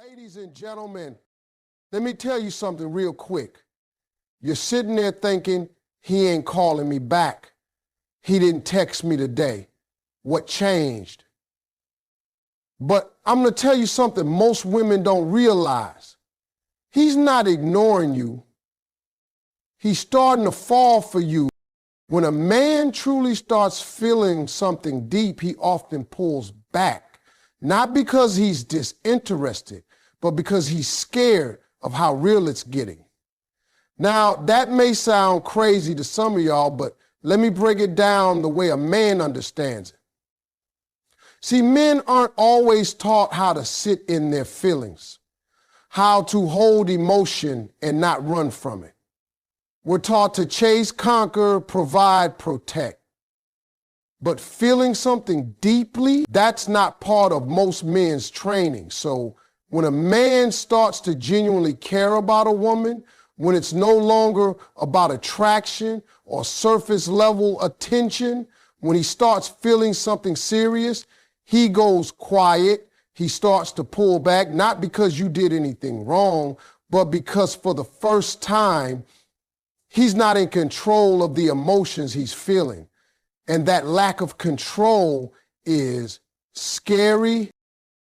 Ladies and gentlemen, let me tell you something real quick. You're sitting there thinking, he ain't calling me back. He didn't text me today. What changed? But I'm going to tell you something most women don't realize. He's not ignoring you. He's starting to fall for you. When a man truly starts feeling something deep, he often pulls back. Not because he's disinterested, but because he's scared of how real it's getting. Now, that may sound crazy to some of y'all, but let me break it down the way a man understands it. See, men aren't always taught how to sit in their feelings, how to hold emotion and not run from it. We're taught to chase, conquer, provide, protect. But feeling something deeply, that's not part of most men's training. So when a man starts to genuinely care about a woman, when it's no longer about attraction or surface level attention, when he starts feeling something serious, he goes quiet. He starts to pull back, not because you did anything wrong, but because for the first time, he's not in control of the emotions he's feeling. And that lack of control is scary.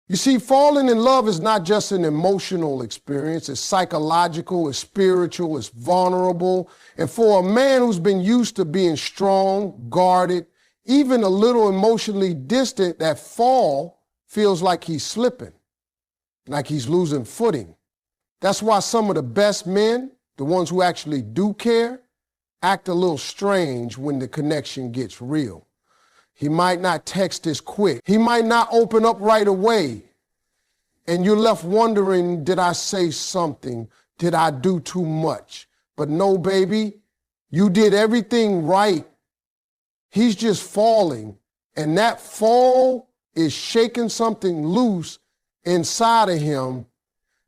You see, falling in love is not just an emotional experience. It's psychological, it's spiritual, it's vulnerable. And for a man who's been used to being strong, guarded, even a little emotionally distant, that fall feels like he's slipping, like he's losing footing. That's why some of the best men, the ones who actually do care, act a little strange when the connection gets real. He might not text as quick. He might not open up right away. And you're left wondering, did I say something? Did I do too much? But no, baby, you did everything right. He's just falling. And that fall is shaking something loose inside of him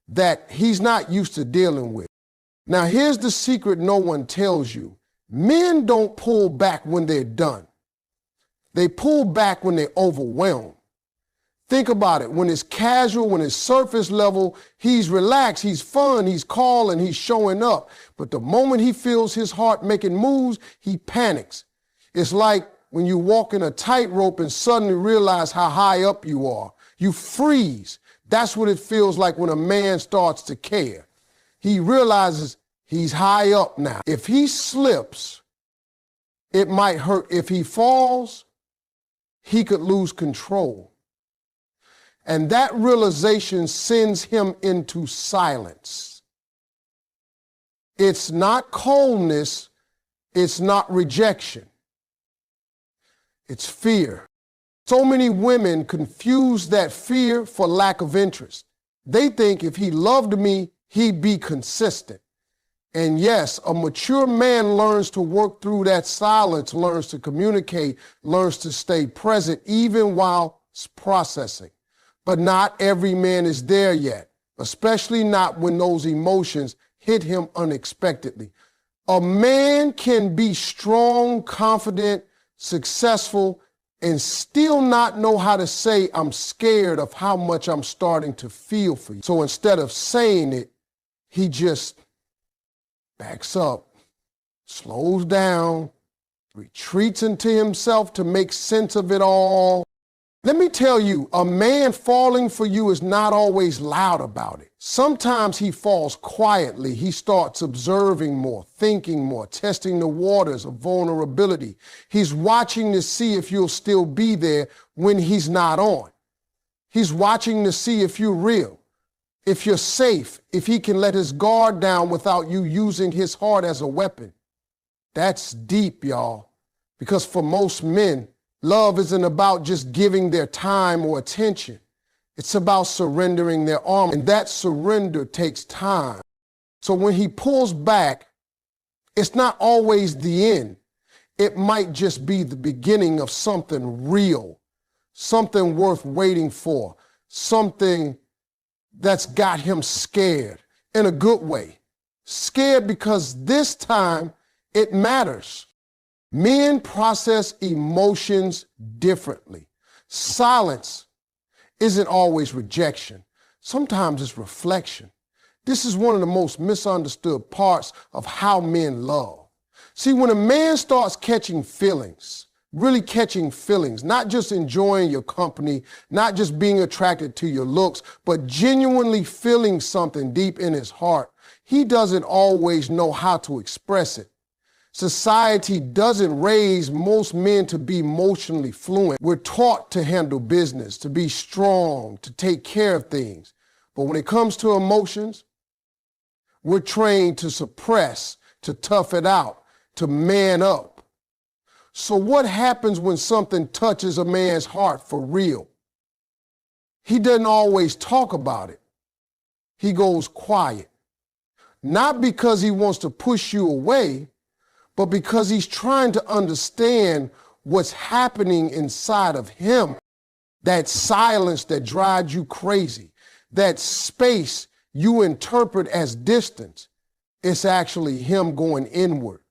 that he's not used to dealing with. Now, here's the secret no one tells you. Men don't pull back when they're done. They pull back when they're overwhelmed. Think about it. When it's casual, when it's surface level, he's relaxed, he's fun, he's calling, he's showing up. But the moment he feels his heart making moves, he panics. It's like when you walk in a tightrope and suddenly realize how high up you are. You freeze. That's what it feels like when a man starts to care. He realizes he's high up now. If he slips, it might hurt. If he falls, he could lose control. And that realization sends him into silence. It's not coldness. It's not rejection. It's fear. So many women confuse that fear for lack of interest. They think if he loved me, he'd be consistent. And yes, a mature man learns to work through that silence, learns to communicate, learns to stay present even while processing. But not every man is there yet, especially not when those emotions hit him unexpectedly. A man can be strong, confident, successful, and still not know how to say, I'm scared of how much I'm starting to feel for you. So instead of saying it, he just backs up, slows down, retreats into himself to make sense of it all. Let me tell you, a man falling for you is not always loud about it. Sometimes he falls quietly. He starts observing more, thinking more, testing the waters of vulnerability. He's watching to see if you'll still be there when he's not on. He's watching to see if you're real, if you're safe, if he can let his guard down without you using his heart as a weapon. That's deep, y'all, because for most men, love isn't about just giving their time or attention. It's about surrendering their armor, and that surrender takes time. So when he pulls back, it's not always the end. It might just be the beginning of something real, something worth waiting for, something that's got him scared in a good way. Scared because this time it matters. Men process emotions differently. Silence isn't always rejection. Sometimes it's reflection. This is one of the most misunderstood parts of how men love. See, when a man starts catching feelings, really catching feelings, not just enjoying your company, not just being attracted to your looks, but genuinely feeling something deep in his heart, he doesn't always know how to express it. Society doesn't raise most men to be emotionally fluent. We're taught to handle business, to be strong, to take care of things. But when it comes to emotions, we're trained to suppress, to tough it out, to man up. So what happens when something touches a man's heart for real? He doesn't always talk about it. He goes quiet. Not because he wants to push you away, but because he's trying to understand what's happening inside of him. That silence that drives you crazy, that space you interpret as distance, it's actually him going inward.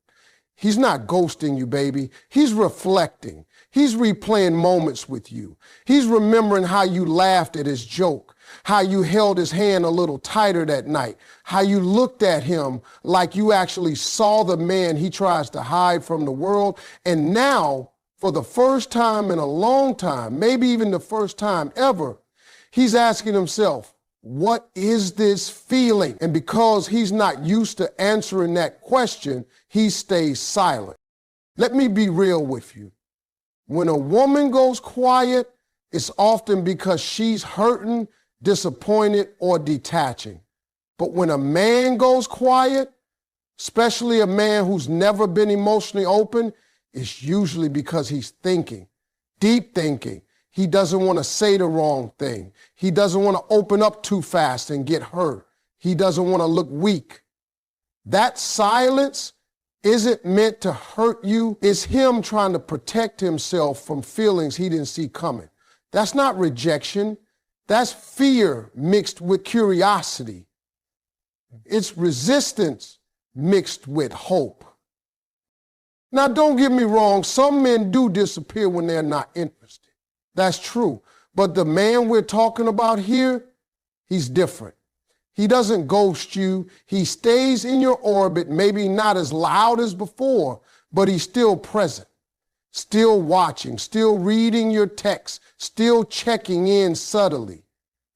He's not ghosting you, baby. He's reflecting. He's replaying moments with you. He's remembering how you laughed at his joke, how you held his hand a little tighter that night, how you looked at him like you actually saw the man he tries to hide from the world. And now, for the first time in a long time, maybe even the first time ever, he's asking himself, what is this feeling? And because he's not used to answering that question, he stays silent. Let me be real with you. When a woman goes quiet, it's often because she's hurting, disappointed, or detaching. But when a man goes quiet, especially a man who's never been emotionally open, it's usually because he's thinking, deep thinking. He doesn't want to say the wrong thing. He doesn't want to open up too fast and get hurt. He doesn't want to look weak. That silence isn't meant to hurt you. It's him trying to protect himself from feelings he didn't see coming. That's not rejection. That's fear mixed with curiosity. It's resistance mixed with hope. Now, don't get me wrong. Some men do disappear when they're not interested. That's true. But the man we're talking about here, he's different. He doesn't ghost you. He stays in your orbit, maybe not as loud as before, but he's still present, still watching, still reading your texts, still checking in subtly.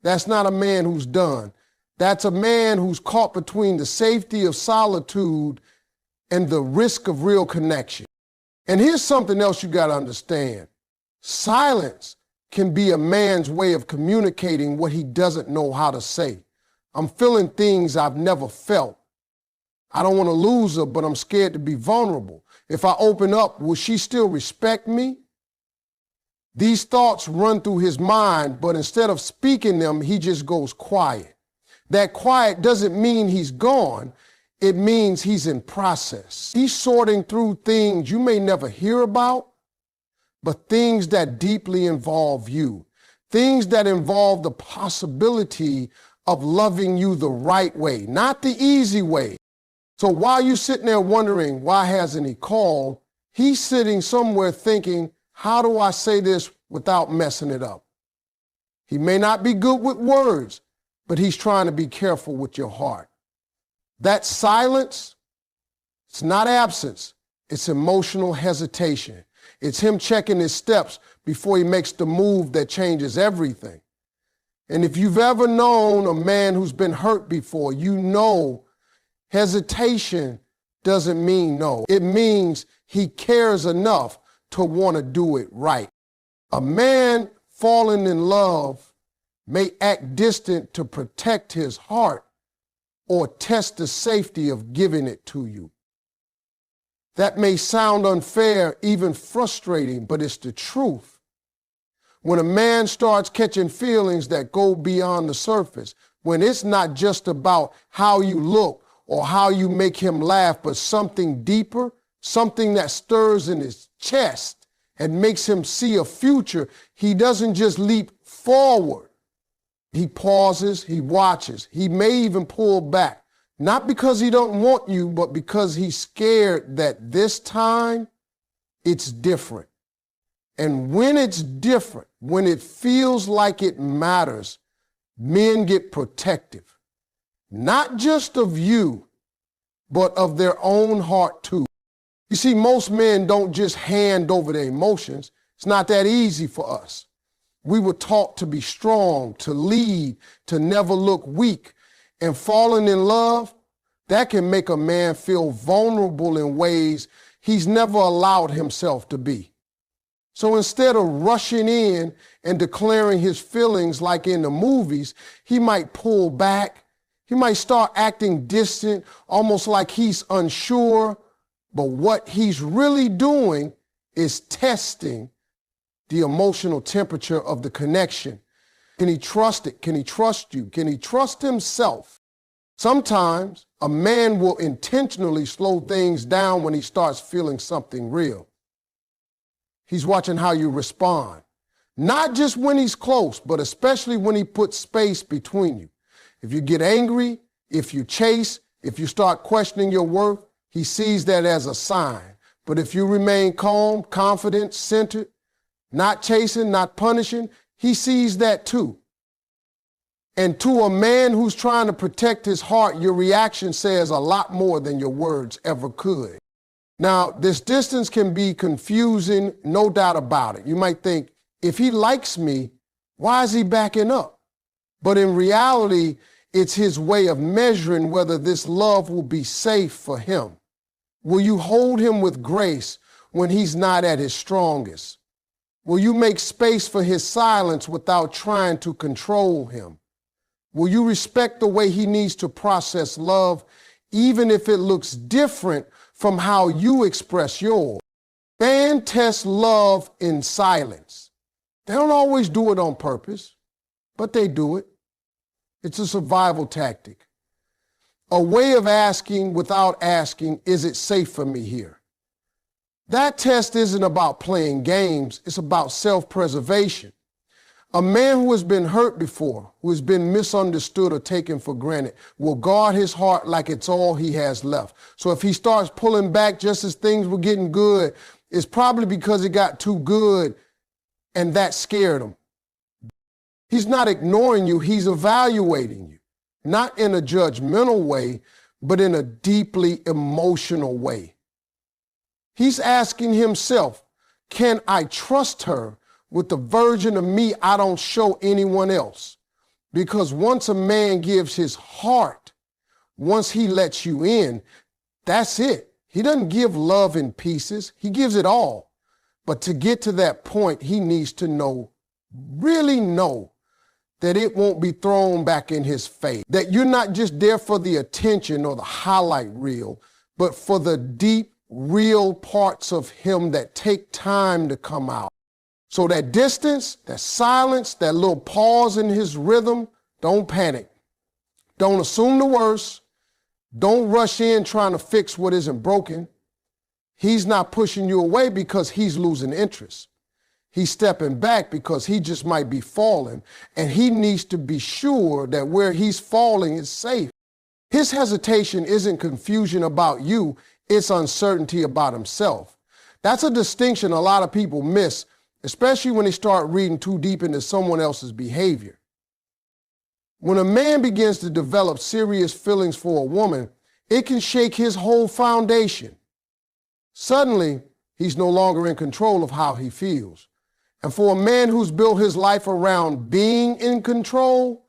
That's not a man who's done. That's a man who's caught between the safety of solitude and the risk of real connection. And here's something else you got to understand. Silence can be a man's way of communicating what he doesn't know how to say. I'm feeling things I've never felt. I don't want to lose her, but I'm scared to be vulnerable. If I open up, will she still respect me? These thoughts run through his mind, but instead of speaking them, he just goes quiet. That quiet doesn't mean he's gone. It means he's in process. He's sorting through things you may never hear about, but things that deeply involve you, things that involve the possibility of loving you the right way, not the easy way. So while you're sitting there wondering, why hasn't he called? He's sitting somewhere thinking, how do I say this without messing it up? He may not be good with words, but he's trying to be careful with your heart. That silence, it's not absence, it's emotional hesitation. It's him checking his steps before he makes the move that changes everything. And if you've ever known a man who's been hurt before, you know hesitation doesn't mean no. It means he cares enough to want to do it right. A man falling in love may act distant to protect his heart or test the safety of giving it to you. That may sound unfair, even frustrating, but it's the truth. When a man starts catching feelings that go beyond the surface, when it's not just about how you look or how you make him laugh, but something deeper, something that stirs in his chest and makes him see a future, he doesn't just leap forward. He pauses, he watches, he may even pull back. Not because he don't want you, but because he's scared that this time it's different. And when it's different, when it feels like it matters, Men get protective, not just of you, but of their own heart too. You see, most men don't just hand over their emotions. It's not that easy for us. We were taught to be strong, to lead, to never look weak. And falling in love, that can make a man feel vulnerable in ways he's never allowed himself to be. So instead of rushing in and declaring his feelings like in the movies, he might pull back. He might start acting distant, almost like he's unsure. But what he's really doing is testing the emotional temperature of the connection. Can he trust it? Can he trust you? Can he trust himself? Sometimes a man will intentionally slow things down when he starts feeling something real. He's watching how you respond, not just when he's close, but especially when he puts space between you. If you get angry, if you chase, if you start questioning your worth, he sees that as a sign. But if you remain calm, confident, centered, not chasing, not punishing, he sees that too. And to a man who's trying to protect his heart, your reaction says a lot more than your words ever could. Now, this distance can be confusing, no doubt about it. You might think, if he likes me, why is he backing up? But in reality, it's his way of measuring whether this love will be safe for him. Will you hold him with grace when he's not at his strongest? Will you make space for his silence without trying to control him? Will you respect the way he needs to process love, even if it looks different from how you express yours? Men test love in silence. They don't always do it on purpose, but they do it. It's a survival tactic. A way of asking without asking, is it safe for me here? That test isn't about playing games. It's about self-preservation. A man who has been hurt before, who has been misunderstood or taken for granted, will guard his heart like it's all he has left. So if he starts pulling back just as things were getting good, it's probably because it got too good and that scared him. He's not ignoring you, he's evaluating you. Not in a judgmental way, but in a deeply emotional way. He's asking himself, can I trust her with the version of me I don't show anyone else? Because once a man gives his heart, once he lets you in, that's it. He doesn't give love in pieces. He gives it all. But to get to that point, he needs to know, really know, that it won't be thrown back in his face. That you're not just there for the attention or the highlight reel, but for the deep, real parts of him that take time to come out. So that distance, that silence, that little pause in his rhythm, don't panic. Don't assume the worst. Don't rush in trying to fix what isn't broken. He's not pushing you away because he's losing interest. He's stepping back because he just might be falling, and he needs to be sure that where he's falling is safe. His hesitation isn't confusion about you, it's uncertainty about himself. That's a distinction a lot of people miss, especially when they start reading too deep into someone else's behavior. When a man begins to develop serious feelings for a woman, it can shake his whole foundation. Suddenly, he's no longer in control of how he feels. And for a man who's built his life around being in control,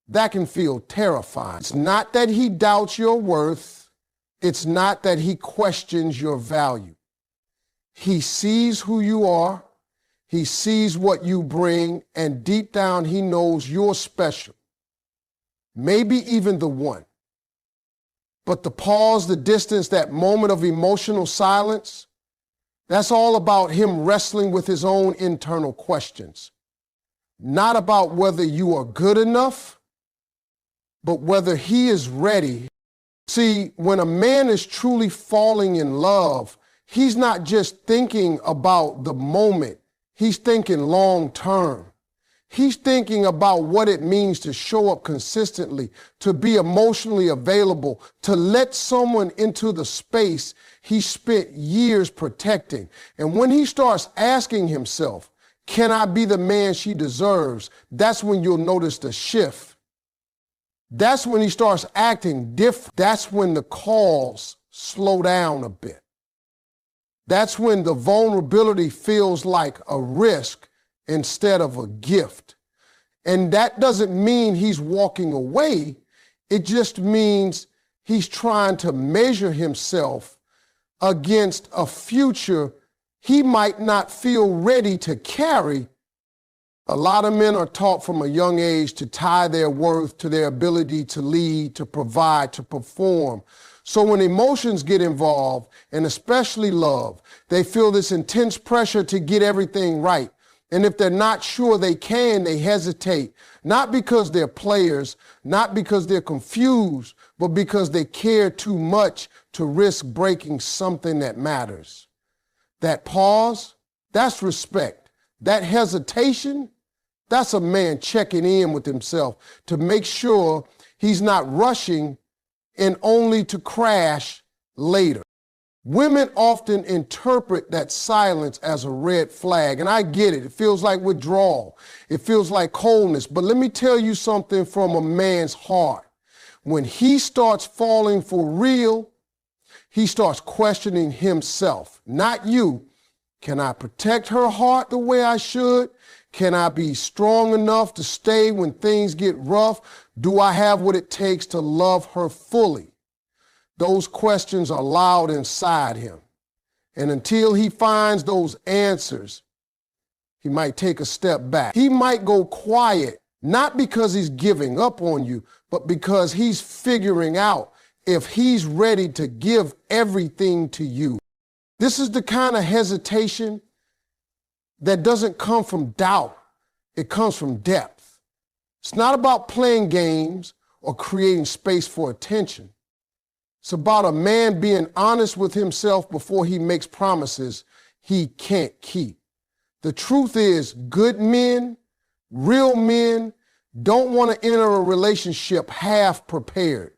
that can feel terrifying. It's not that he doubts your worth. It's not that he questions your value. He sees who you are. He sees what you bring. And deep down, he knows you're special. Maybe even the one. But the pause, the distance, that moment of emotional silence, that's all about him wrestling with his own internal questions. Not about whether you are good enough, but whether he is ready. See, when a man is truly falling in love, he's not just thinking about the moment. He's thinking long term. He's thinking about what it means to show up consistently, to be emotionally available, to let someone into the space he spent years protecting. And when he starts asking himself, Can I be the man she deserves? That's when you'll notice the shift. That's when he starts acting different. That's when the calls slow down a bit. That's when the vulnerability feels like a risk instead of a gift. And that doesn't mean he's walking away. It just means he's trying to measure himself against a future he might not feel ready to carry. A lot of men are taught from a young age to tie their worth to their ability to lead, to provide, to perform. So when emotions get involved, and especially love, they feel this intense pressure to get everything right. And if they're not sure they can, they hesitate, not because they're players, not because they're confused, but because they care too much to risk breaking something that matters. That pause, that's respect. That hesitation, that's a man checking in with himself to make sure he's not rushing and only to crash later. Women often interpret that silence as a red flag, and I get it. It feels like withdrawal. It feels like coldness. But let me tell you something from a man's heart. When he starts falling for real, he starts questioning himself, not you. Can I protect her heart the way I should? Can I be strong enough to stay when things get rough? Do I have what it takes to love her fully? Those questions are loud inside him. And until he finds those answers, he might take a step back. He might go quiet, not because he's giving up on you, but because he's figuring out if he's ready to give everything to you. This is the kind of hesitation that doesn't come from doubt. It comes from depth. It's not about playing games or creating space for attention. It's about a man being honest with himself before he makes promises he can't keep. The truth is, good men, real men, don't want to enter a relationship half prepared.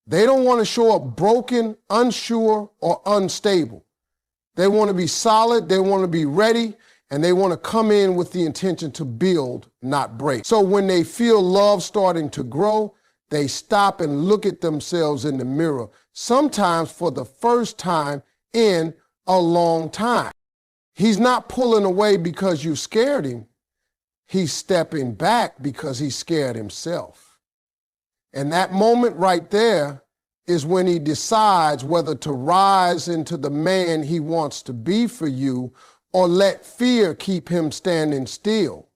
They don't want to show up broken, unsure, or unstable. They want to be solid, they want to be ready, and they want to come in with the intention to build, not break. So when they feel love starting to grow, they stop and look at themselves in the mirror, sometimes for the first time in a long time. He's not pulling away because you scared him. He's stepping back because he scared himself. And that moment right there is when he decides whether to rise into the man he wants to be for you or let fear keep him standing still.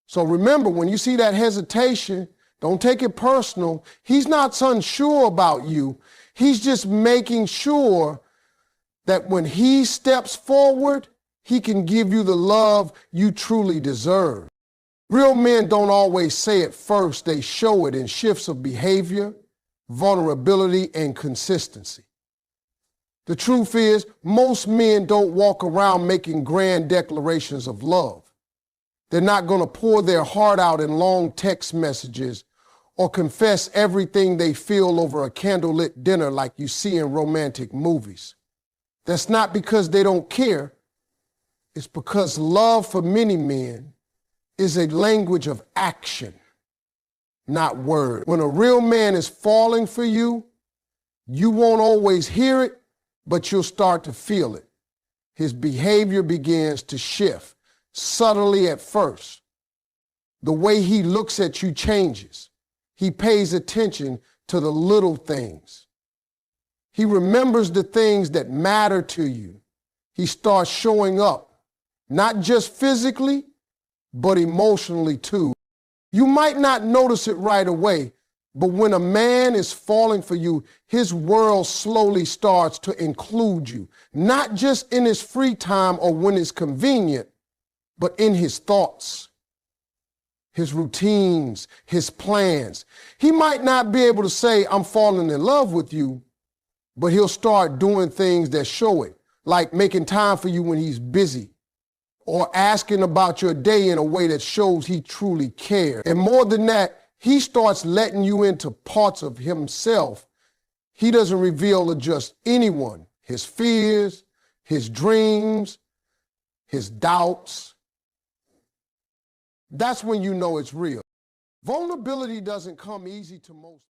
So remember, when you see that hesitation, don't take it personal. He's not unsure about you. He's just making sure that when he steps forward, he can give you the love you truly deserve. Real men don't always say it first. They show it in shifts of behavior, vulnerability, and consistency. The truth is, most men don't walk around making grand declarations of love. They're not going to pour their heart out in long text messages or confess everything they feel over a candlelit dinner like you see in romantic movies. That's not because they don't care. It's because love for many men is a language of action, not word. When a real man is falling for you, you won't always hear it, but you'll start to feel it. His behavior begins to shift, subtly at first. The way he looks at you changes. He pays attention to the little things. He remembers the things that matter to you. He starts showing up, not just physically, but emotionally too. You might not notice it right away, but when a man is falling for you, his world slowly starts to include you, not just in his free time or when it's convenient, but in his thoughts, his routines, his plans. He might not be able to say, I'm falling in love with you, but he'll start doing things that show it, like making time for you when he's busy, or asking about your day in a way that shows he truly cares. And more than that, he starts letting you into parts of himself he doesn't reveal to just anyone. His fears, his dreams, his doubts, That's when you know it's real. Vulnerability doesn't come easy to most.